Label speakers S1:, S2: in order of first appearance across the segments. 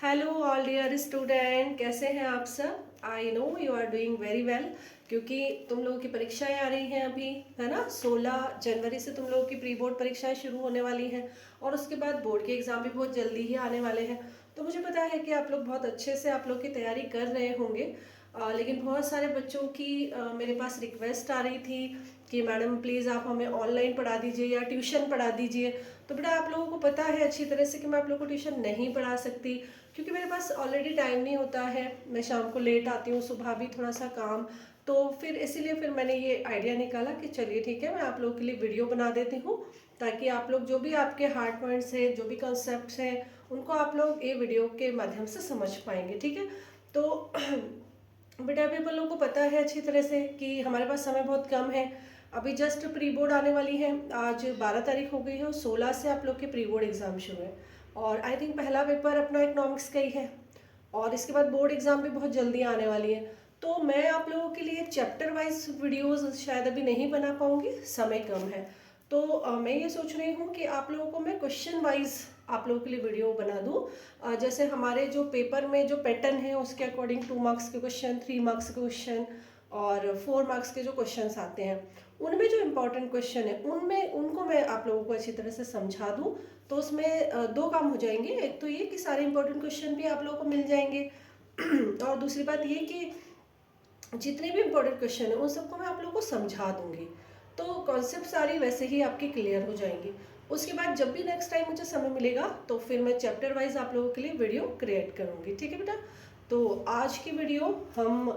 S1: Hello all dear student, कैसे हैं आप सब। I know you are doing very well, क्योंकि तुम लोगों की परीक्षाएं आ रही हैं अभी, है ना। 16 जनवरी से तुम लोगों की प्री बोर्ड परीक्षाएं शुरू होने वाली हैं और उसके बाद बोर्ड के एग्ज़ाम भी बहुत जल्दी ही आने वाले हैं। तो मुझे पता है कि आप लोग बहुत अच्छे से आप लोग की तैयारी कर रहे होंगे। लेकिन बहुत सारे बच्चों की मेरे पास रिक्वेस्ट आ रही थी कि मैडम प्लीज़ आप हमें ऑनलाइन पढ़ा दीजिए या ट्यूशन पढ़ा दीजिए। तो बेटा आप लोगों को पता है अच्छी तरह से कि मैं आप लोगों को ट्यूशन नहीं पढ़ा सकती, क्योंकि मेरे पास ऑलरेडी टाइम नहीं होता है। मैं शाम को लेट आती हूँ, सुबह भी थोड़ा सा काम, तो फिर इसीलिए फिर मैंने ये आइडिया निकाला कि चलिए ठीक है, मैं आप लोगों के लिए वीडियो बना देती हूँ, ताकि आप लोग जो भी आपके हार्ड पॉइंट्स हैं, जो भी कंसेप्ट हैं, उनको आप लोग ये वीडियो के माध्यम से समझ पाएंगे। ठीक है, तो बेटा अभी अपन लोगों को पता है अच्छी तरह से कि हमारे पास समय बहुत कम है। अभी जस्ट प्री बोर्ड आने वाली है, आज 12 तारीख हो गई है और 16 से आप लोग के प्री बोर्ड एग्ज़ाम शुरू है। और आई थिंक पहला पेपर अपना इकोनॉमिक्स का ही है और इसके बाद बोर्ड एग्ज़ाम भी बहुत जल्दी आने वाली है। तो मैं आप लोगों के लिए चैप्टर वाइज वीडियोस शायद अभी नहीं बना पाऊँगी, समय कम है। तो मैं ये सोच रही हूँ कि आप लोगों को मैं क्वेश्चन वाइज आप लोगों के लिए वीडियो बना दूँ। जैसे हमारे जो पेपर में जो पैटर्न है उसके अकॉर्डिंग 2 मार्क्स के क्वेश्चन, 3 मार्क्स के क्वेश्चन और 4 मार्क्स के जो क्वेश्चंस आते हैं, उनमें जो इम्पोर्टेंट क्वेश्चन है उनमें उनको मैं आप लोगों को अच्छी तरह से समझा दूँ। तो उसमें दो काम हो जाएंगे। एक तो ये कि सारे इंपॉर्टेंट क्वेश्चन भी आप लोगों को मिल जाएंगे और दूसरी बात ये कि जितने भी इंपॉर्टेंट क्वेश्चन है उन सबको मैं आप लोगों को समझा दूंगी, तो कॉन्सेप्ट सारी वैसे ही आपकी क्लियर हो जाएंगी। उसके बाद जब भी नेक्स्ट टाइम मुझे समय मिलेगा तो फिर मैं चैप्टर वाइज आप लोगों के लिए वीडियो क्रिएट करूंगी। ठीक है बेटा, तो आज की वीडियो हम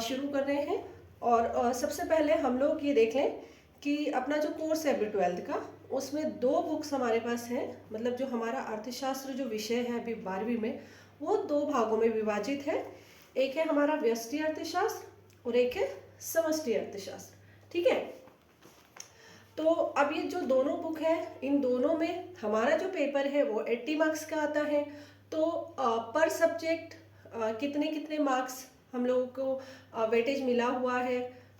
S1: शुरू कर रहे हैं। और सबसे पहले हम लोग ये देख लें कि अपना जो कोर्स है अभी 12th का, उसमें 2 बुक्स हमारे पास हैं। मतलब जो हमारा अर्थशास्त्र जो विषय है अभी 12वीं में, वो 2 भागों में विभाजित है। एक है हमारा व्यष्टि अर्थशास्त्र और एक है समष्टि अर्थशास्त्र। ठीक है, तो अब ये जो दोनों बुक है, इन दोनों में हमारा जो पेपर है वो 80 मार्क्स का आता है। तो पर सब्जेक्ट कितने कितने मार्क्स हम लोगों को वेटेज मिला हुआ है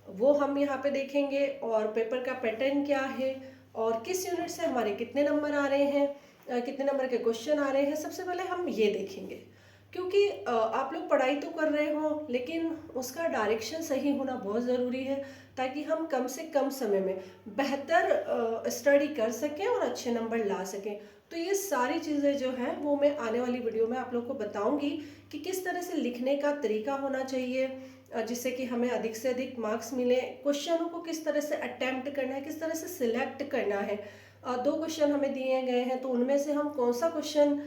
S1: वो हम यहाँ पे देखेंगे, और पेपर का पैटर्न क्या है और किस यूनिट से हमारे कितने नंबर आ रहे हैं, कितने नंबर के क्वेश्चन आ रहे हैं, सबसे पहले हम ये देखेंगे। क्योंकि आप लोग पढ़ाई तो कर रहे हो लेकिन उसका डायरेक्शन सही होना बहुत ज़रूरी है, ताकि हम कम से कम समय में बेहतर स्टडी कर सकें और अच्छे नंबर ला सकें। तो ये सारी चीज़ें जो है वो मैं आने वाली वीडियो में आप लोग को बताऊंगी कि किस तरह से लिखने का तरीका होना चाहिए जिससे कि हमें अधिक से अधिक मार्क्स मिले, क्वेश्चनों को किस तरह से अटेम्प्ट करना है, किस तरह से सिलेक्ट करना है। 2 क्वेश्चन हमें दिए गए हैं तो उनमें से हम कौन सा क्वेश्चन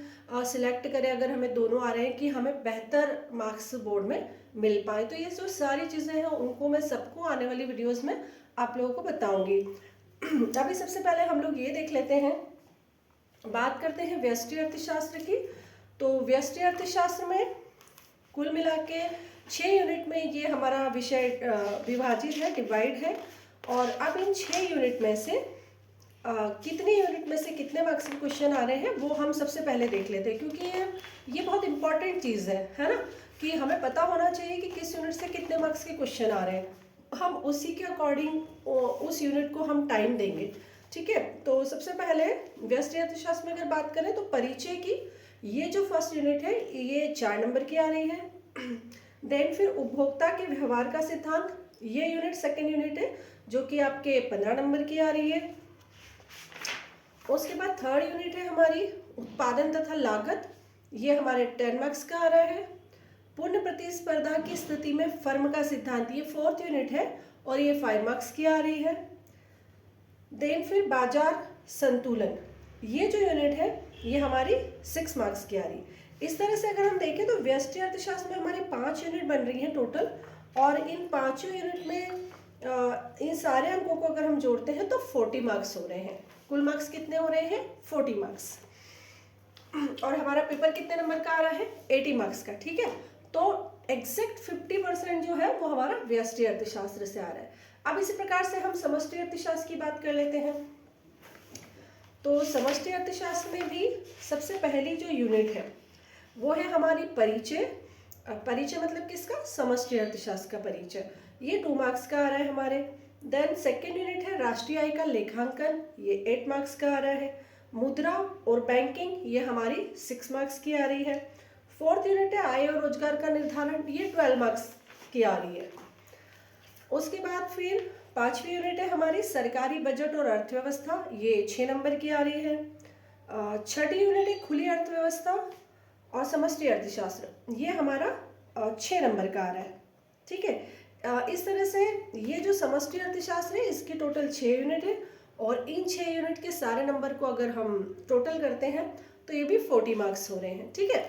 S1: सिलेक्ट करें अगर हमें दोनों आ रहे हैं, कि हमें बेहतर मार्क्स बोर्ड में मिल पाए। तो ये जो सारी चीज़ें हैं उनको मैं सबको आने वाली वीडियोस में आप लोगों को बताऊंगी। अभी सबसे पहले हम लोग ये देख लेते हैं, बात करते हैं व्यष्टि अर्थशास्त्र की। तो व्यष्टि अर्थशास्त्र में कुल मिला के 6 यूनिट में ये हमारा विषय विभाजित है, डिवाइड है। और अब इन 6 यूनिट में से कितने यूनिट में से कितने मार्क्स के क्वेश्चन आ रहे हैं वो हम सबसे पहले देख लेते हैं, क्योंकि ये बहुत इंपॉर्टेंट चीज़ है ना, कि हमें पता होना चाहिए कि किस यूनिट से कितने मार्क्स के क्वेश्चन आ रहे हैं। हम उसी के अकॉर्डिंग उस यूनिट को हम टाइम देंगे। ठीक है, तो सबसे पहले व्यष्टि अर्थशास्त्र में अगर बात करें तो परिचय की ये जो फर्स्ट यूनिट है ये 4 नंबर की आ रही है। देन फिर उपभोक्ता के व्यवहार का सिद्धांत, ये यूनिट सेकेंड यूनिट है जो कि आपके 15 नंबर की आ रही है। उसके बाद थर्ड यूनिट है हमारी उत्पादन तथा लागत, ये हमारे 10 मार्क्स का आ रहा है। पूर्ण प्रतिस्पर्धा की स्थिति में फर्म का सिद्धांत, ये फोर्थ यूनिट है और ये 5 मार्क्स की आ रही है। देन फिर बाजार संतुलन, ये जो यूनिट है ये हमारी 6 मार्क्स की आ रही है। इस तरह से अगर हम देखें तो व्यष्टि अर्थशास्त्र में हमारी 5 यूनिट बन रही हैं टोटल, और इन पांचों यूनिट में इन सारे अंकों को अगर हम जोड़ते हैं तो 40 मार्क्स हो रहे हैं। कुल मार्क्स कितने हो रहे हैं? 40 मार्क्स। और हमारा पेपर कितने नंबर का आ रहा है? 80 मार्क्स का। ठीक है, तो एग्जैक्ट 50% जो है वो हमारा व्यष्टि अर्थशास्त्र से आ रहा है। अब इसी प्रकार से हम समष्टि अर्थशास्त्र की बात कर लेते हैं। तो समष्टि अर्थशास्त्र में भी सबसे पहली जो यूनिट है वो है हमारी परिचय। परिचय मतलब किसका? समष्टि अर्थशास्त्र का परिचय। ये 2 मार्क्स का आ रहा है हमारे। देन सेकेंड यूनिट है राष्ट्रीय आय का लेखांकन, ये 8 मार्क्स का आ रहा है। मुद्रा और बैंकिंग, ये हमारी 6 मार्क्स की आ रही है। 4th यूनिट है आय और रोजगार का निर्धारण, ये 12 मार्क्स की आ रही है। उसके बाद फिर 5वीं यूनिट है हमारी सरकारी बजट और अर्थव्यवस्था, ये 6 नंबर की आ रही है। 6ठी यूनिट है खुली अर्थव्यवस्था और समष्टि अर्थशास्त्र, ये हमारा 6 नंबर का आ रहा है। ठीक है, इस तरह से ये जो समष्टि अर्थशास्त्र है इसकी टोटल 6 यूनिट है और इन 6 यूनिट के सारे नंबर को अगर हम टोटल करते हैं तो ये भी 40 मार्क्स हो रहे हैं। ठीक है,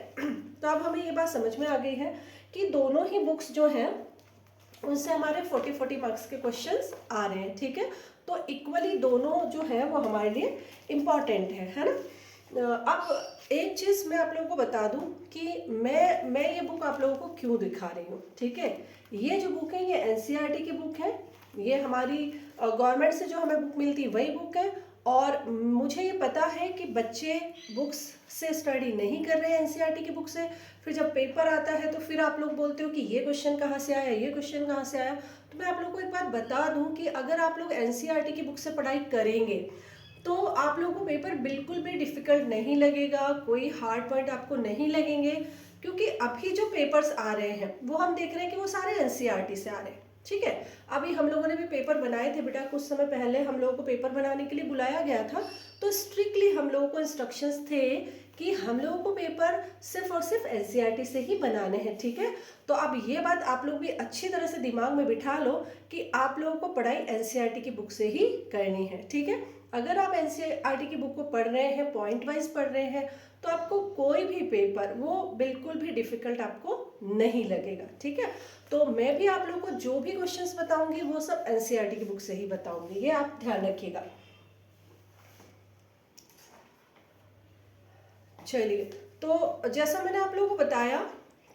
S1: तो अब हमें ये बात समझ में आ गई है कि दोनों ही बुक्स जो हैं उनसे हमारे 40 मार्क्स के क्वेश्चंस आ रहे हैं। ठीक है, तो इक्वली दोनों जो है वो हमारे लिए इम्पॉर्टेंट है ना। अब एक चीज़ मैं आप लोगों को बता दूं कि मैं ये बुक आप लोगों को क्यों दिखा रही हूँ। ठीक है, ये जो बुक है ये एनसीईआरटी की बुक है, ये हमारी गवर्नमेंट से जो हमें बुक मिलती है वही बुक है और मुझे ये पता है कि बच्चे बुक्स से स्टडी नहीं कर रहे हैं एनसीईआरटी की बुक से, फिर जब पेपर आता है तो फिर आप लोग बोलते हो कि ये क्वेश्चन कहाँ से आया, ये क्वेश्चन कहाँ से आया। तो मैं आप लोगों को एक बात बता दूं कि अगर आप लोग एनसीईआरटी की बुक से पढ़ाई करेंगे तो आप लोगों को पेपर बिल्कुल भी डिफिकल्ट नहीं लगेगा, कोई हार्ड पॉइंट आपको नहीं लगेंगे, क्योंकि अभी जो पेपर्स आ रहे हैं वो हम देख रहे हैं कि वो सारे एनसीईआरटी से आ रहे हैं। ठीक है, अभी हम लोगों ने भी पेपर बनाए थे बेटा, कुछ समय पहले हम लोगों को पेपर बनाने के लिए बुलाया गया था, तो स्ट्रिक्टली हम लोगों को इंस्ट्रक्शंस थे कि हम लोगों को पेपर सिर्फ और सिर्फ एनसीईआरटी से ही बनाने हैं। ठीक है, तो अब ये बात आप लोग भी अच्छी तरह से दिमाग में बिठा लो कि आप लोगों को पढ़ाई एनसीईआरटी की बुक से ही करनी है। ठीक है, अगर आप एनसीईआरटी की बुक को पढ़ रहे हैं, पॉइंट वाइज पढ़ रहे हैं, तो आपको कोई भी पेपर वो बिल्कुल भी डिफिकल्ट आपको नहीं लगेगा। ठीक है, तो मैं भी आप लोगों को जो भी क्वेश्चंस बताऊंगी वो सब एनसीईआरटी की बुक से ही बताऊंगी, ये आप ध्यान रखिएगा। चलिए, तो जैसा मैंने आप लोगों को बताया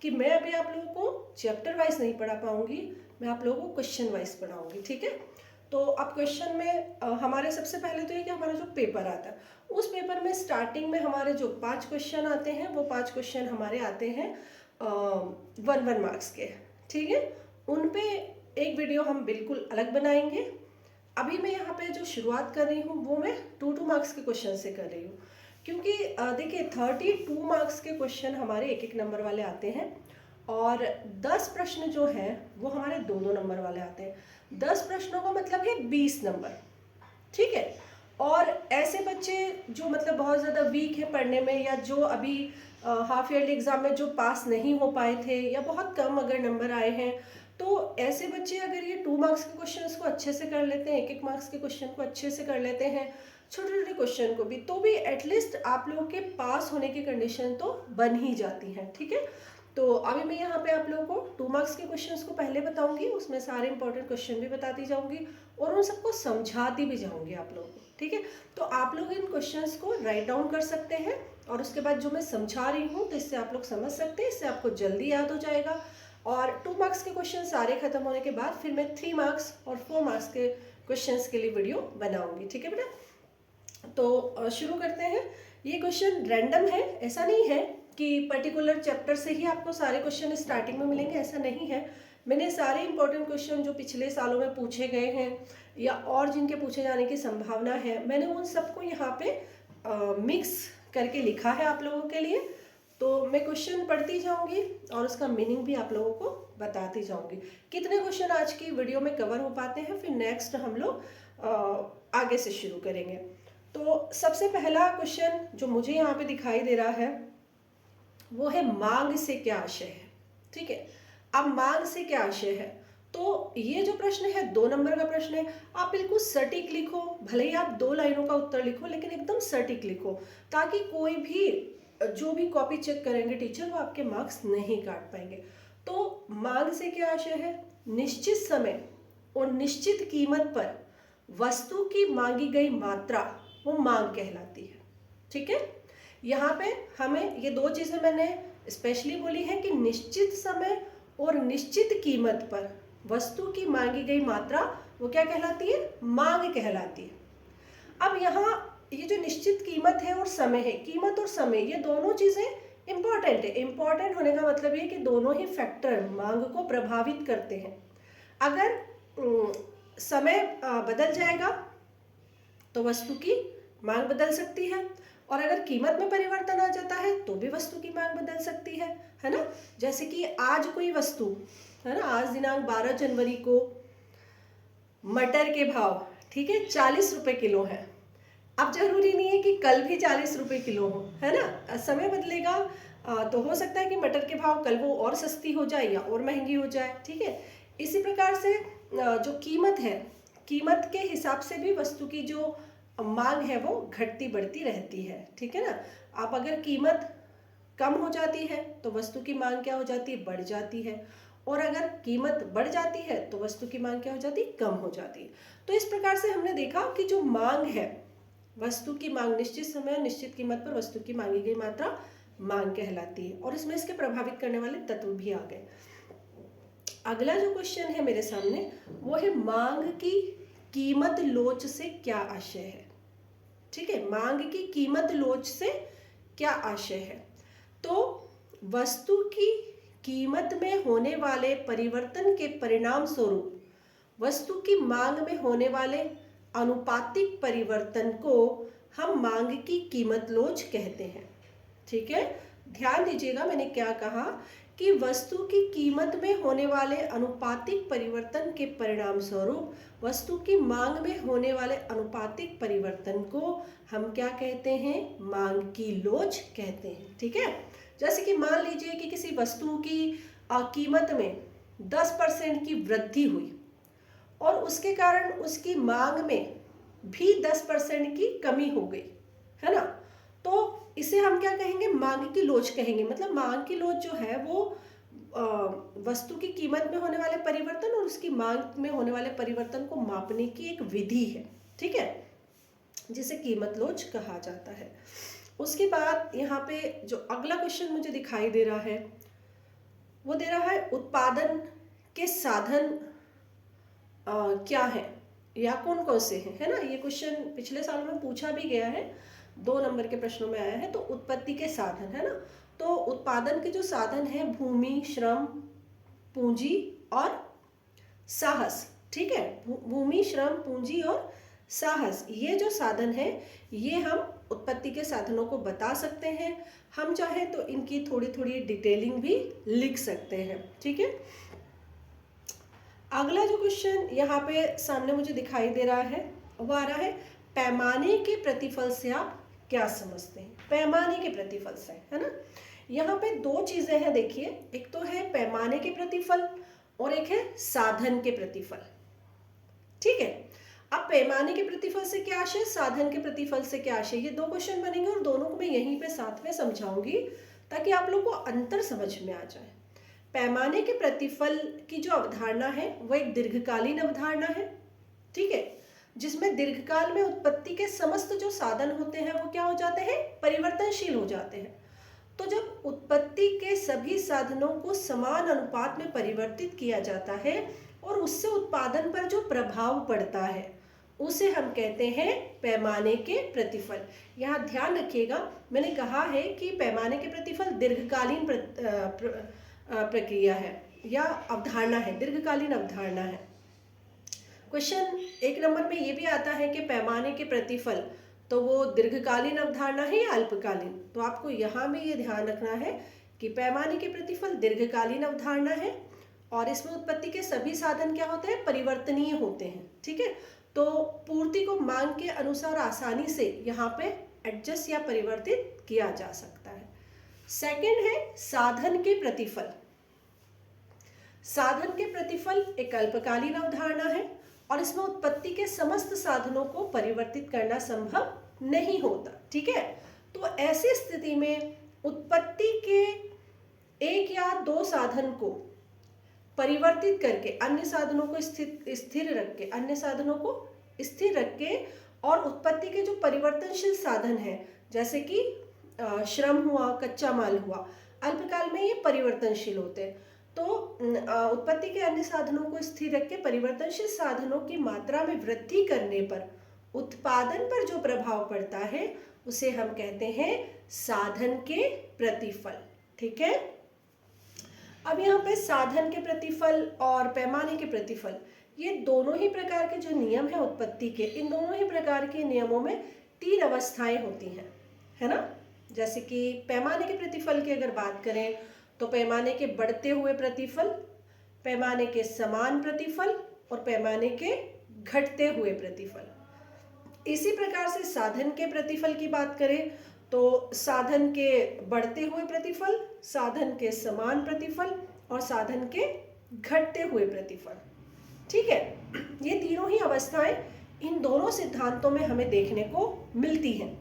S1: कि मैं अभी आप लोगों को चैप्टर वाइज नहीं पढ़ा पाऊंगी, मैं आप लोगों को क्वेश्चन वाइज पढ़ाऊंगी। ठीक है, तो अब क्वेश्चन में हमारे सबसे पहले तो ये कि हमारा जो पेपर आता है उस पेपर में स्टार्टिंग में हमारे जो 5 क्वेश्चन आते हैं वो 5 क्वेश्चन हमारे आते हैं 1 मार्क्स के। ठीक है, उन पे एक वीडियो हम बिल्कुल अलग बनाएंगे। अभी मैं यहाँ पे जो शुरुआत कर रही हूँ वो मैं 2 मार्क्स के क्वेश्चन से कर रही हूँ, क्योंकि देखिए 32 मार्क्स के क्वेश्चन हमारे 1 नंबर वाले आते हैं और 10 प्रश्न जो हैं वो हमारे 2 नंबर वाले आते हैं। 10 प्रश्नों का मतलब है 20 नंबर। ठीक है, और ऐसे बच्चे जो मतलब बहुत ज़्यादा वीक है पढ़ने में, या जो अभी हाफ ईयरली एग्जाम में जो पास नहीं हो पाए थे या बहुत कम अगर नंबर आए हैं, तो ऐसे बच्चे अगर ये 2 मार्क्स के क्वेश्चंस को अच्छे से कर लेते हैं, 1 मार्क्स के क्वेश्चन को अच्छे से कर लेते हैं, छोटे छोटे क्वेश्चन को भी, तो भी एटलीस्ट आप लोगों के पास होने की कंडीशन तो बन ही जाती है। ठीक है, तो अभी मैं यहाँ पे आप लोगों को 2 मार्क्स के क्वेश्चंस को पहले बताऊंगी, उसमें सारे इंपॉर्टेंट क्वेश्चन भी बताती जाऊंगी और उन सबको समझाती भी जाऊंगी आप लोगों को। ठीक है, तो आप लोग इन क्वेश्चंस को राइट डाउन कर सकते हैं और उसके बाद जो मैं समझा रही हूँ तो इससे आप लोग समझ सकते हैं, इससे आपको जल्दी याद हो जाएगा। और 2 मार्क्स के क्वेश्चन सारे खत्म होने के बाद फिर मैं 3 मार्क्स और 4 मार्क्स के क्वेश्चंस के लिए वीडियो बनाऊंगी। ठीक है बेटा, तो शुरू करते हैं। ये क्वेश्चन रैंडम है, ऐसा नहीं है कि पर्टिकुलर चैप्टर से ही आपको सारे क्वेश्चन स्टार्टिंग में मिलेंगे, ऐसा नहीं है। मैंने सारे इंपॉर्टेंट क्वेश्चन जो पिछले सालों में पूछे गए हैं या और जिनके पूछे जाने की संभावना है, मैंने उन सबको यहाँ पे मिक्स करके लिखा है आप लोगों के लिए। तो मैं क्वेश्चन पढ़ती जाऊंगी और उसका मीनिंग भी आप लोगों को बताती जाऊंगी। कितने क्वेश्चन आज की वीडियो में कवर हो पाते हैं, फिर नेक्स्ट हम लोग आगे से शुरू करेंगे। तो सबसे पहला क्वेश्चन जो मुझे यहाँ पे दिखाई दे रहा है वो है मांग से क्या आशय है। ठीक है, अब मांग से क्या आशय है, तो ये जो प्रश्न है 2 नंबर का प्रश्न है। आप बिल्कुल सटीक लिखो, भले ही आप 2 लाइनों का उत्तर लिखो लेकिन एकदम सटीक लिखो, ताकि कोई भी जो भी कॉपी चेक करेंगे टीचर वो आपके मार्क्स नहीं काट पाएंगे। तो मांग से क्या आशय है, निश्चित समय और निश्चित कीमत पर वस्तु की मांगी गई मात्रा वो मांग कहलाती है। ठीक है, यहाँ पे हमें ये 2 चीजें मैंने स्पेशली बोली है कि निश्चित समय और निश्चित कीमत पर वस्तु की मांगी गई मात्रा वो क्या कहलाती है, मांग कहलाती है। अब यहाँ ये जो निश्चित कीमत है और समय है, कीमत और समय ये दोनों चीजें इंपॉर्टेंट है। इंपॉर्टेंट होने का मतलब ये कि दोनों ही फैक्टर मांग को प्रभावित करते हैं। अगर समय बदल जाएगा तो वस्तु की मांग बदल सकती है, और अगर कीमत में परिवर्तन आ जाता है तो भी वस्तु की मांग बदल सकती है ना। जैसे कि आज कोई वस्तु, है ना, आज दिनांक 12 जनवरी को मटर के भाव, ठीक है, 40 रुपए किलो है। अब जरूरी नहीं है कि कल भी 40 रुपए किलो हो, है ना, समय बदलेगा तो हो सकता है कि मटर के भाव कल वो और सस्ती हो जाए या और महंगी हो जाए, ठीक है। इसी प्रकार से जो कीमत है, कीमत के हिसाब से भी वस्तु की जो मांग है वो घटती बढ़ती रहती है, ठीक है ना। आप अगर कीमत कम हो जाती है तो वस्तु की मांग क्या हो जाती है, बढ़ जाती है, और अगर कीमत बढ़ जाती है तो वस्तु की मांग क्या हो जाती है, कम हो जाती है। तो इस प्रकार से हमने देखा कि जो मांग है, वस्तु की मांग निश्चित समय निश्चित कीमत पर वस्तु की मांगी गई मात्रा मांग कहलाती है, और इसमें इसके प्रभावित करने वाले तत्व भी आ गए। अगला जो क्वेश्चन है मेरे सामने वो है मांग की कीमत लोच से क्या आशय है, ठीक है। मांग की कीमत लोच से क्या आशय है? तो वस्तु की कीमत में होने वाले परिवर्तन के परिणाम स्वरूप वस्तु की मांग में होने वाले अनुपातिक परिवर्तन को हम मांग की कीमत लोच कहते हैं, ठीक है। ध्यान दीजिएगा मैंने क्या कहा कि वस्तु की कीमत में होने वाले अनुपातिक परिवर्तन के परिणाम स्वरूप वस्तु की मांग में होने वाले अनुपातिक परिवर्तन को हम क्या कहते हैं, मांग की लोच कहते हैं, ठीक है। जैसे कि मान लीजिए कि किसी वस्तु की कीमत में 10% की वृद्धि हुई और उसके कारण उसकी मांग में भी 10% की कमी हो गई, है ना। तो इसे हम क्या कहेंगे, मांग की लोच कहेंगे। मतलब मांग की लोच जो है वो वस्तु की कीमत में होने वाले परिवर्तन और उसकी मांग में होने वाले परिवर्तन को मापने की एक विधि है, ठीक है, जिसे कीमत लोच कहा जाता है। उसके बाद यहाँ पे जो अगला क्वेश्चन मुझे दिखाई दे रहा है वो दे रहा है उत्पादन के साधन क्या है या कौन कौन से हैं, है ना। ये क्वेश्चन पिछले सालों में पूछा भी गया है, 2 नंबर के प्रश्नों में आया है। तो उत्पत्ति के साधन, है ना, तो उत्पादन के जो साधन है भूमि, श्रम, पूंजी और साहस, ठीक है। भूमि, श्रम, पूंजी और साहस, ये जो साधन है ये हम उत्पत्ति के साधनों को बता सकते हैं। हम चाहें तो इनकी थोड़ी थोड़ी डिटेलिंग भी लिख सकते हैं, ठीक है। अगला जो क्वेश्चन यहाँ पे सामने मुझे दिखाई दे रहा है वो आ रहा है पैमाने के प्रतिफल से आप क्या समझते हैं। पैमाने के प्रतिफल से, है ना, यहाँ पे 2 चीजें हैं, देखिए, एक तो है पैमाने के प्रतिफल और एक है साधन के प्रतिफल, ठीक है। अब पैमाने के प्रतिफल से क्या आशय, साधन के प्रतिफल से क्या आशय, ये 2 क्वेश्चन बनेंगे और दोनों को मैं यहीं पे साथ में समझाऊंगी ताकि आप लोग को अंतर समझ में आ जाए। पैमाने के प्रतिफल की जो अवधारणा है वो एक दीर्घकालीन अवधारणा है, ठीक है, जिसमें दीर्घकाल में उत्पत्ति के समस्त जो साधन होते हैं वो क्या हो जाते हैं, परिवर्तनशील हो जाते हैं। तो जब उत्पत्ति के सभी साधनों को समान अनुपात में परिवर्तित किया जाता है और उससे उत्पादन पर जो प्रभाव पड़ता है उसे हम कहते हैं पैमाने के प्रतिफल। यहाँ ध्यान रखिएगा, मैंने कहा है कि पैमाने के प्रतिफल दीर्घकालीन प्रक्रिया है या अवधारणा है, दीर्घकालीन अवधारणा है। क्वेश्चन 1 नंबर में ये भी आता है कि पैमाने के प्रतिफल तो वो दीर्घकालीन अवधारणा है या अल्पकालीन। तो आपको यहाँ में ये ध्यान रखना है कि पैमाने के प्रतिफल दीर्घकालीन अवधारणा है और इसमें उत्पत्ति के सभी साधन क्या होते हैं, परिवर्तनीय होते हैं, ठीक है। तो पूर्ति को मांग के अनुसार आसानी से यहाँ पे एडजस्ट या परिवर्तित किया जा सकता है। सेकंड है साधन के प्रतिफल। साधन के प्रतिफल एक अल्पकालीन अवधारणा है और इसमें उत्पत्ति के समस्त साधनों को परिवर्तित करना संभव नहीं होता, ठीक है। तो ऐसी स्थिति में उत्पत्ति के 1 या 2 साधन को परिवर्तित करके अन्य साधनों को स्थिर रख के, अन्य साधनों को स्थिर रख के और उत्पत्ति के जो परिवर्तनशील साधन है जैसे कि श्रम हुआ, कच्चा माल हुआ, अल्पकाल में ये परिवर्तनशील होते हैं। तो उत्पत्ति के अन्य साधनों को स्थिर रख के परिवर्तनशील साधनों की मात्रा में वृद्धि करने पर उत्पादन पर जो प्रभाव पड़ता है उसे हम कहते हैं साधन के प्रतिफल, ठीक है। अब यहाँ पे साधन के प्रतिफल और पैमाने के प्रतिफल, ये दोनों ही प्रकार के जो नियम है उत्पत्ति के, इन दोनों ही प्रकार के नियमों में 3 अवस्थाएं होती हैं। है ना। जैसे कि पैमाने के प्रतिफल की अगर बात करें तो पैमाने के बढ़ते हुए प्रतिफल, पैमाने के समान प्रतिफल और पैमाने के घटते हुए प्रतिफल। इसी प्रकार से साधन के प्रतिफल की बात करें तो साधन के बढ़ते हुए प्रतिफल, साधन के समान प्रतिफल और साधन के घटते हुए प्रतिफल। ठीक है, ये तीनों ही अवस्थाएं इन दोनों सिद्धांतों में हमें देखने को मिलती हैं।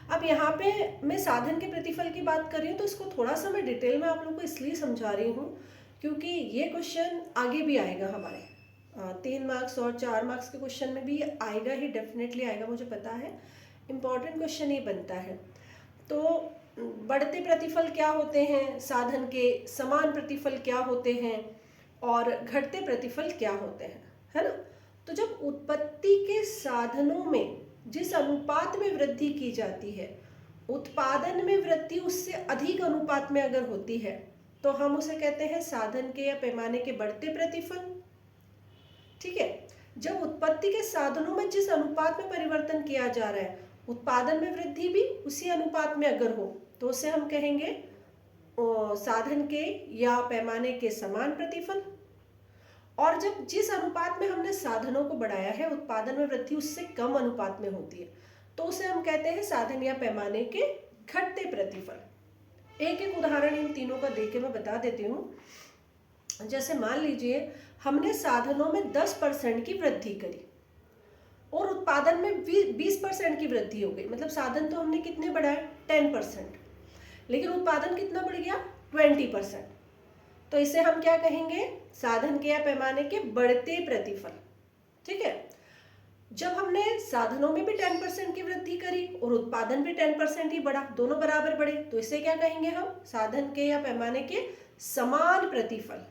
S1: अब यहाँ पे मैं साधन के प्रतिफल की बात कर रही हूँ तो इसको थोड़ा सा मैं डिटेल में आप लोगों को इसलिए समझा रही हूँ क्योंकि ये क्वेश्चन आगे भी आएगा हमारे 3 मार्क्स और 4 मार्क्स के क्वेश्चन में भी आएगा ही, डेफिनेटली आएगा, मुझे पता है। इम्पॉर्टेंट क्वेश्चन ये बनता है। तो बढ़ते प्रतिफल क्या होते हैं, साधन के समान प्रतिफल क्या होते हैं और घटते प्रतिफल क्या होते हैं, है ना। तो जब उत्पत्ति के साधनों में जिस अनुपात में वृद्धि की जाती है, उत्पादन में वृद्धि उससे अधिक अनुपात में अगर होती है तो हम उसे कहते हैं साधन के या पैमाने के बढ़ते प्रतिफल। ठीक है, जब उत्पत्ति के साधनों में जिस अनुपात में परिवर्तन किया जा रहा है, उत्पादन में वृद्धि भी उसी अनुपात में अगर हो तो उसे हम कहेंगे साधन के या पैमाने के समान प्रतिफल। और जब जिस अनुपात में हमने साधनों को बढ़ाया है, उत्पादन में वृद्धि उससे कम अनुपात में होती है तो उसे हम कहते हैं साधन या पैमाने के घटते प्रतिफल। एक एक उदाहरण इन तीनों का देके मैं बता देती हूँ। जैसे मान लीजिए हमने साधनों में 10% की वृद्धि करी और उत्पादन में 20% की वृद्धि हो गई, मतलब साधन तो हमने कितने बढ़ाए 10%, लेकिन उत्पादन कितना बढ़ गया 20%। तो इसे हम क्या कहेंगे, साधन के या पैमाने के बढ़ते प्रतिफल। ठीक है, जब हमने साधनों में भी 10% की वृद्धि करी और उत्पादन भी 10% ही बढ़ा, दोनों बराबर बढ़े, तो इसे क्या कहेंगे हम, साधन के या पैमाने के समान प्रतिफल।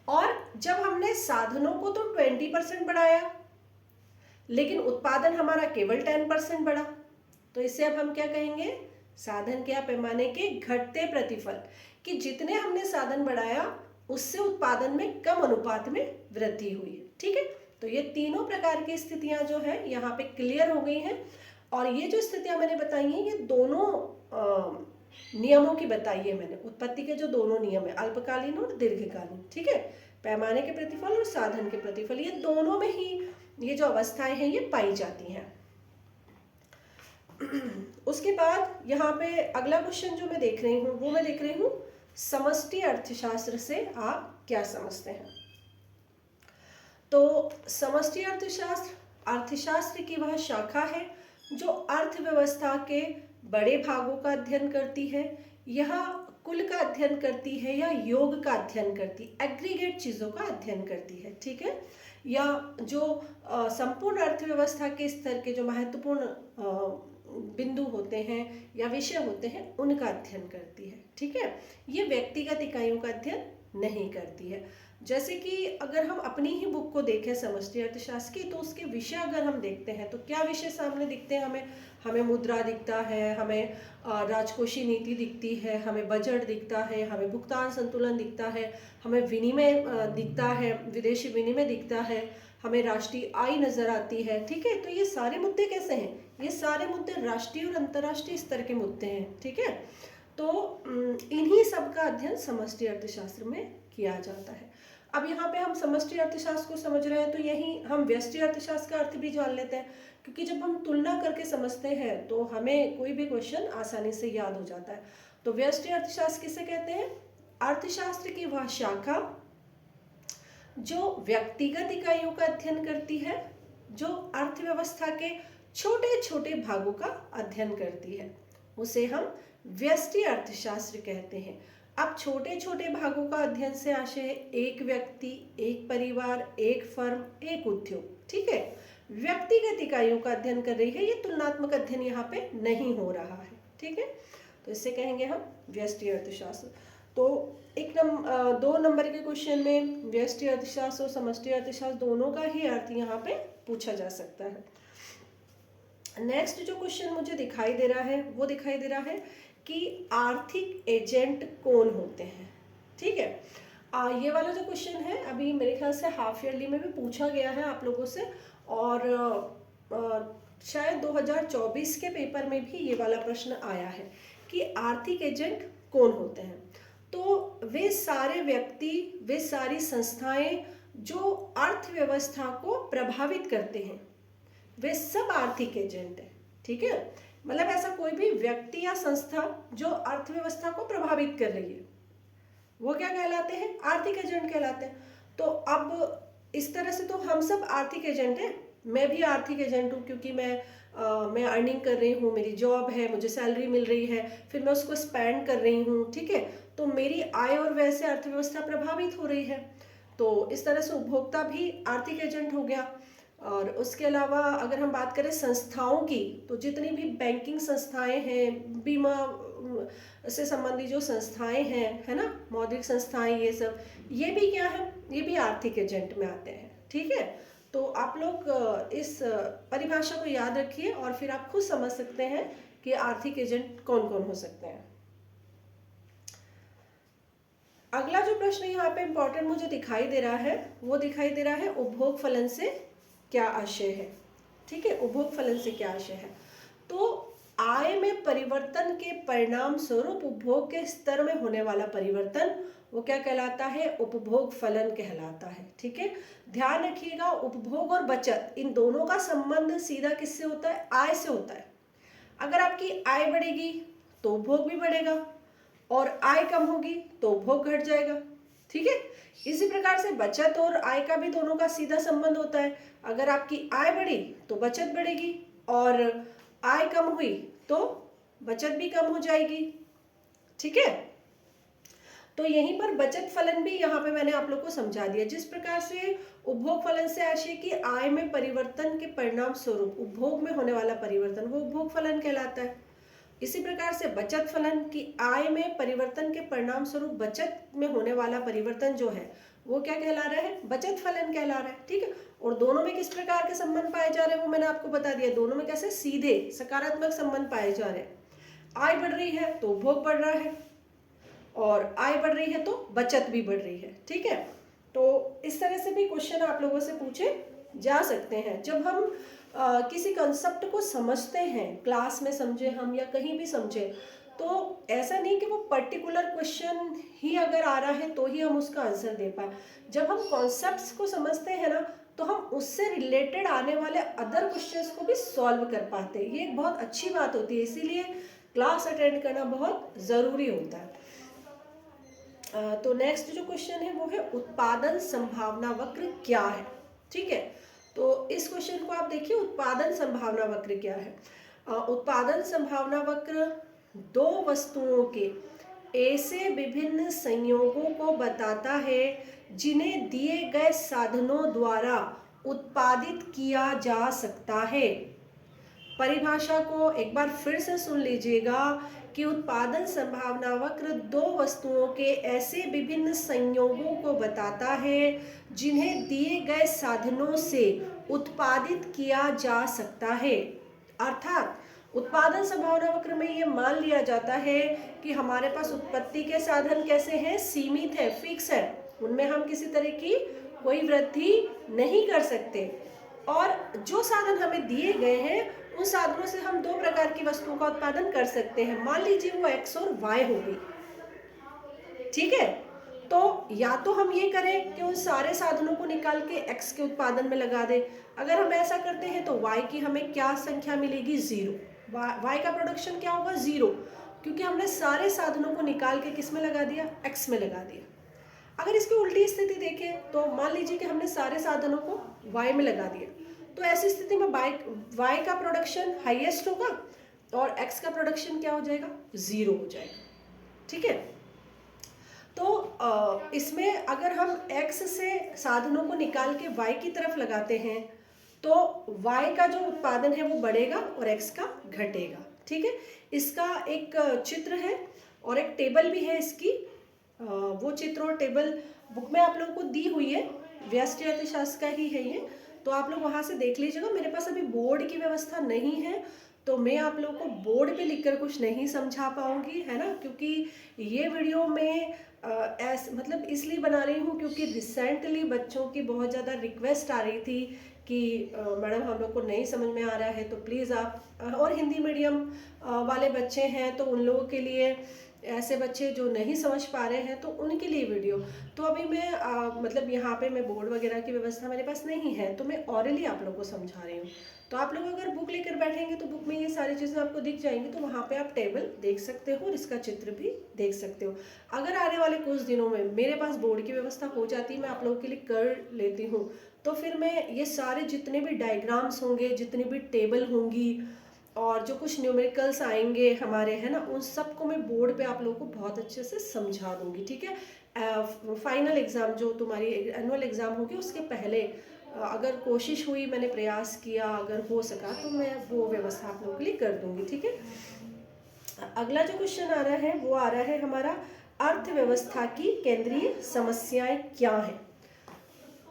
S1: और जब हमने साधनों को तो 20% बढ़ाया लेकिन उत्पादन हमारा केवल 10% बढ़ा, तो इसे अब हम क्या कहेंगे, साधन के या पैमाने के घटते प्रतिफल, कि जितने हमने साधन बढ़ाया उससे उत्पादन में कम अनुपात में वृद्धि हुई है। ठीक है, तो ये तीनों प्रकार की स्थितियां जो है यहाँ पे क्लियर हो गई हैं। और ये जो स्थितियां मैंने बताई हैं ये दोनों नियमों की बताई है मैंने, उत्पत्ति के जो दोनों नियम है, अल्पकालीन और दीर्घकालीन। ठीक है, पैमाने के प्रतिफल और साधन के प्रतिफल, ये दोनों में ही ये जो अवस्थाएं हैं ये पाई जाती हैं। उसके बाद यहाँ पे अगला क्वेश्चन जो मैं देख रही हूँ वो मैं देख रही हूँ समष्टि अर्थशास्त्र से आप क्या समझते हैं। तो समष्टि अर्थशास्त्र अर्थशास्त्र की वह शाखा है जो अर्थव्यवस्था के बड़े भागों का अध्ययन करती है, यह कुल का अध्ययन करती है या योग का अध्ययन करती है, एग्रीगेट चीज़ों का अध्ययन करती है। ठीक है, या जो संपूर्ण अर्थव्यवस्था के स्तर के जो महत्वपूर्ण बिंदु होते हैं या विषय होते हैं उनका अध्ययन करती है। ठीक है, ये व्यक्तिगत इकाइयों का अध्ययन नहीं करती है। जैसे कि अगर हम अपनी ही बुक को देखें समष्टि अर्थशास्त्र की, तो उसके विषय अगर हम देखते हैं तो क्या विषय सामने दिखते हैं हमें, हमें मुद्रा दिखता है, हमें राजकोषीय नीति दिखती है, हमें बजट दिखता है, हमें भुगतान संतुलन दिखता है, हमें विनिमय दिखता है, विदेशी विनिमय दिखता है, हमें राष्ट्रीय आय नजर आती है। ठीक है, तो ये सारे मुद्दे कैसे हैं, ये सारे मुद्दे राष्ट्रीय और अंतर्राष्ट्रीय स्तर के मुद्दे हैं। ठीक है, तो इन्हीं सब का अध्ययन समष्टि अर्थशास्त्र में किया जाता है। अब यहाँ पे हम समष्टि अर्थशास्त्र को समझ रहे हैं तो यही हम व्यष्टि अर्थशास्त्र का अर्थ भी जान लेते हैं, क्योंकि जब हम तुलना करके समझते हैं तो हमें कोई भी क्वेश्चन आसानी से याद हो जाता है। तो व्यष्टि अर्थशास्त्र किसे कहते हैं, अर्थशास्त्र की वह शाखा जो व्यक्तिगत इकाइयों का अध्ययन करती है, जो अर्थव्यवस्था के छोटे छोटे भागों का अध्ययन करती है, उसे हम व्यष्टि अर्थशास्त्र कहते हैं। अब छोटे छोटे भागों का अध्ययन से आशय है एक व्यक्ति, एक परिवार, एक फर्म, एक उद्योग। ठीक है, व्यक्तिगत इकाइयों का अध्ययन कर रही है, ये तुलनात्मक अध्ययन यहाँ पे नहीं हो रहा है। ठीक है, तो इससे कहेंगे हम व्यष्टि अर्थशास्त्र। तो 2 नंबर के क्वेश्चन में व्यष्टि अर्थशास्त्र और समष्टि अर्थशास्त्र दोनों का ही अर्थ यहाँ पे पूछा जा सकता है। नेक्स्ट जो क्वेश्चन मुझे दिखाई दे रहा है वो दिखाई दे रहा है कि आर्थिक एजेंट कौन होते हैं। ठीक है, ये वाला जो क्वेश्चन है अभी मेरे ख्याल से हाफ ईयरली में भी पूछा गया है आप लोगों से, और शायद 2024 के पेपर में भी ये वाला प्रश्न आया है कि आर्थिक एजेंट कौन होते हैं। तो वे सारे व्यक्ति, वे सारी संस्थाएं जो अर्थव्यवस्था को प्रभावित करते हैं, वे सब आर्थिक एजेंट हैं। ठीक है, मतलब ऐसा कोई भी व्यक्ति या संस्था जो अर्थव्यवस्था को प्रभावित कर रही है, वो क्या कहलाते हैं? आर्थिक एजेंट कहलाते हैं। तो अब इस तरह से तो हम सब आर्थिक एजेंट हैं। मैं भी आर्थिक एजेंट हूँ, क्योंकि मैं अर्निंग कर रही हूँ, मेरी जॉब है, मुझे सैलरी मिल रही है, फिर मैं उसको स्पेंड कर रही हूँ। ठीक है, तो मेरी आय और व्यय से अर्थव्यवस्था प्रभावित हो रही है। तो इस तरह से उपभोक्ता भी आर्थिक एजेंट हो गया। और उसके अलावा अगर हम बात करें संस्थाओं की, तो जितनी भी बैंकिंग संस्थाएं हैं, बीमा से संबंधी जो संस्थाएं हैं, है ना, मौद्रिक संस्थाएं, ये भी क्या है? ये भी आर्थिक एजेंट में आते हैं। ठीक है, तो आप लोग इस परिभाषा को याद रखिए और फिर आप खुद समझ सकते हैं कि आर्थिक एजेंट कौन कौन हो सकते हैं। अगला जो प्रश्न यहाँ पे इंपॉर्टेंट मुझे दिखाई दे रहा है, वो दिखाई दे रहा है उपभोग फलन से क्या आशय है। ठीक है, उपभोग फलन से क्या आशय है? तो आय में परिवर्तन के परिणाम स्वरूप उपभोग के स्तर में होने वाला परिवर्तन, वो क्या कहलाता है? उपभोग फलन कहलाता है। ठीक है, ध्यान रखिएगा, उपभोग और बचत, इन दोनों का संबंध सीधा किससे होता है? आय से होता है। अगर आपकी आय बढ़ेगी तो उपभोग भी बढ़ेगा, और आय कम होगी तो उपभोग घट जाएगा। ठीक है, इसी प्रकार से बचत और आय का भी दोनों का सीधा संबंध होता है। अगर आपकी आय बढ़ी तो बचत बढ़ेगी, और आय कम हुई तो बचत भी कम हो जाएगी। ठीक है, तो यहीं पर बचत फलन भी यहाँ पे मैंने आप लोग को समझा दिया। जिस प्रकार से उपभोग फलन से आशय कि आय में परिवर्तन के परिणाम स्वरूप उपभोग में होने वाला परिवर्तन, वो उपभोग फलन कहलाता है। इसी प्रकार से बचत फलन की आय में परिवर्तन के परिणाम स्वरूप बचत में होने वाला परिवर्तन जो है, वो क्या कहला रहा है? बचत फलन कहला रहा है। ठीक है, और दोनों में किस प्रकार के संबंध पाए जा रहे हैं वो मैंने आपको बता दिया। दोनों में कैसे? सीधे सकारात्मक संबंध पाए जा रहे हैं। आय बढ़ रही है तो उपभोग बढ़ रहा है, और आय बढ़ रही है तो बचत भी बढ़ रही है। ठीक है, तो इस तरह से भी क्वेश्चन आप लोगों से पूछे जा सकते हैं। जब हम किसी कंसेप्ट को समझते हैं, क्लास में समझे हम या कहीं भी समझे, तो ऐसा नहीं कि वो पर्टिकुलर क्वेश्चन ही अगर आ रहा है तो ही हम उसका आंसर दे पाए। जब हम कॉन्सेप्ट्स को समझते हैं ना, तो हम उससे रिलेटेड आने वाले अदर क्वेश्चंस को भी सॉल्व कर पाते हैं। ये एक बहुत अच्छी बात होती है, इसीलिए क्लास अटेंड करना बहुत ज़रूरी होता है। तो नेक्स्ट जो क्वेश्चन है वो है उत्पादन संभावना वक्र क्या है। ठीक है, तो इस क्वेश्चन को आप देखिए, उत्पादन संभावना वक्र क्या है। उत्पादन संभावना वक्र दो वस्तुओं के ऐसे विभिन्न संयोगों को बताता है जिन्हें दिए गए साधनों द्वारा उत्पादित किया जा सकता है। परिभाषा को एक बार फिर से सुन लीजिएगा कि उत्पादन संभावना वक्र दो वस्तुओं के ऐसे विभिन्न संयोगों को बताता है जिन्हें दिए गए साधनों से उत्पादित किया जा सकता है। अर्थात उत्पादन संभावना वक्र में ये मान लिया जाता है कि हमारे पास उत्पत्ति के साधन कैसे हैं? सीमित है, फिक्स है, उनमें हम किसी तरह की कोई वृद्धि नहीं कर सकते। और जो साधन हमें दिए गए हैं, उन साधनों से हम दो प्रकार की वस्तुओं का उत्पादन कर सकते हैं। मान लीजिए वो x और y होगी। ठीक है, तो या तो हम ये करें कि उन सारे साधनों को निकाल के x के उत्पादन में लगा दें। अगर हम ऐसा करते हैं तो y की हमें क्या संख्या मिलेगी? 0। y का प्रोडक्शन क्या होगा? 0, क्योंकि हमने सारे साधनों को निकाल के किस में लगा दिया? x में लगा दिया। अगर इसकी उल्टी स्थिति देखें तो मान लीजिए कि हमने सारे साधनों को y में लगा दिया, तो ऐसी स्थिति में y का प्रोडक्शन हाईएस्ट होगा और x का प्रोडक्शन क्या हो जाएगा? 0 हो जाएगा। ठीक है, तो इसमें अगर हम x से साधनों को निकाल के y की तरफ लगाते हैं तो y का जो उत्पादन है वो बढ़ेगा और x का घटेगा। ठीक है, इसका एक चित्र है और एक टेबल भी है इसकी। वो चित्र और टेबल बुक में आप लोगों को दी हुई है, व्यष्टि अर्थशास्त्र का ही है ये, तो आप लोग वहाँ से देख लीजिएगा। मेरे पास अभी बोर्ड की व्यवस्था नहीं है, तो मैं आप लोगों को बोर्ड पे लिखकर कुछ नहीं समझा पाऊंगी, है ना, क्योंकि ये वीडियो में मतलब इसलिए बना रही हूँ क्योंकि रिसेंटली बच्चों की बहुत ज़्यादा रिक्वेस्ट आ रही थी कि मैडम हम लोग को नहीं समझ में आ रहा है, तो प्लीज़ आप और हिंदी मीडियम वाले बच्चे हैं तो उन लोगों के लिए, ऐसे बच्चे जो नहीं समझ पा रहे हैं तो उनके लिए वीडियो। तो अभी मैं मतलब यहाँ पे मैं बोर्ड वगैरह की व्यवस्था मेरे पास नहीं है, तो मैं ऑरली आप लोगों को समझा रही हूँ। तो आप लोग अगर बुक लेकर बैठेंगे तो बुक में ये सारी चीज़ें आपको दिख जाएंगी, तो वहाँ पे आप टेबल देख सकते हो और इसका चित्र भी देख सकते हो। अगर आने वाले कुछ दिनों में मेरे पास बोर्ड की व्यवस्था हो जाती है, मैं आप लोगों के लिए कर लेती हूँ, तो फिर मैं ये सारे जितने भी डायग्राम्स होंगे, जितनी भी टेबल होंगी और जो कुछ न्यूमेरिकल्स आएंगे हमारे, है ना, उन सबको मैं बोर्ड पे आप लोगों को बहुत अच्छे से समझा दूंगी, ठीक है। फाइनल एग्ज़ाम जो तुम्हारी एनुअल एग्ज़ाम होगी उसके पहले अगर कोशिश हुई, मैंने प्रयास किया, अगर हो सका तो मैं वो व्यवस्था आप लोगों के लिए कर दूंगी, ठीक है। अगला जो क्वेश्चन आ रहा है वो आ रहा है हमारा, अर्थव्यवस्था की केंद्रीय समस्याएं क्या हैं।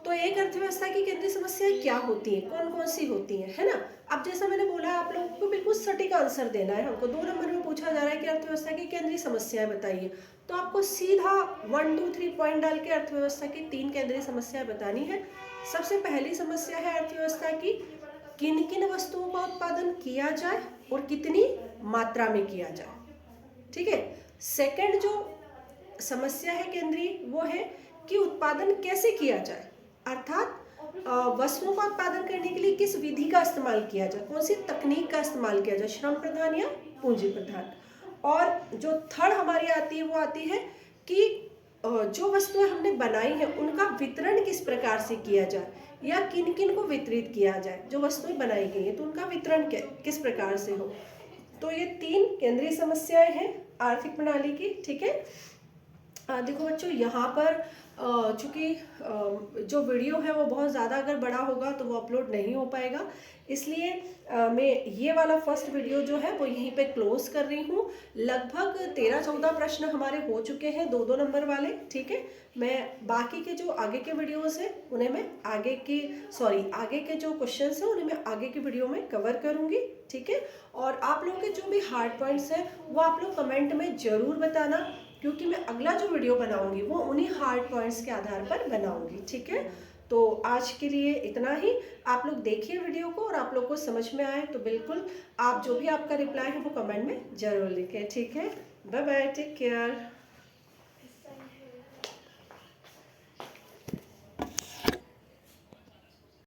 S1: तो एक अर्थव्यवस्था की केंद्रीय समस्याएं क्या होती हैं, कौन कौन सी होती हैं, है ना। अब जैसा मैंने बोला, आप लोगों को बिल्कुल सटीक आंसर देना है। हमको 2 नंबर में पूछा जा रहा है कि अर्थव्यवस्था की केंद्रीय समस्याएं बताइए, तो आपको सीधा 1 2 3 पॉइंट डाल के अर्थव्यवस्था की 3 केंद्रीय समस्याएं बतानी है। सबसे पहली समस्या है अर्थव्यवस्था की, किन किन वस्तुओं का उत्पादन किया जाए और कितनी मात्रा में किया जाए, ठीक है। सेकंड जो समस्या है केंद्रीय, वो है कि उत्पादन कैसे किया जाए, अर्थात वस्तुओं का उत्पादन करने के लिए किस विधि का इस्तेमाल किया जाए, कौन सी तकनीक का इस्तेमाल किया जाए, श्रम प्रधान या पूंजी प्रधान। और जो थर्ड हमारी आती है वो आती है कि जो वस्तुएं हमने बनाई हैं उनका वितरण किस प्रकार से किया जाए, या किन किन को वितरित किया जाए। जो वस्तुएं बनाई गई हैं तो उनका वितरण किस प्रकार से हो। तो ये 3 केंद्रीय समस्याएं हैं आर्थिक प्रणाली की, ठीक है। देखो बच्चों, यहाँ पर चूंकि जो वीडियो है वो बहुत ज़्यादा अगर बड़ा होगा तो वो अपलोड नहीं हो पाएगा, इसलिए मैं ये वाला फर्स्ट वीडियो जो है वो यहीं पे क्लोज कर रही हूँ। लगभग 13-14 प्रश्न हमारे हो चुके हैं 2-2 नंबर वाले, ठीक है। मैं बाकी के जो आगे के वीडियोस हैं उन्हें मैं आगे के जो क्वेश्चंस हैं उन्हें मैं आगे की वीडियो में कवर करूँगी, ठीक है। और आप लोगों के जो भी हार्ड पॉइंट्स हैं वो आप लोग कमेंट में ज़रूर बताना, क्योंकि मैं अगला जो वीडियो बनाऊंगी वो उन्हीं हार्ड पॉइंट्स के आधार पर बनाऊंगी, ठीक है। तो आज के लिए इतना ही। आप लोग देखिए वीडियो को, और आप लोग को समझ में आए तो बिल्कुल आप जो भी आपका रिप्लाई है वो कमेंट में जरूर लिखें, ठीक है। Bye bye, take care.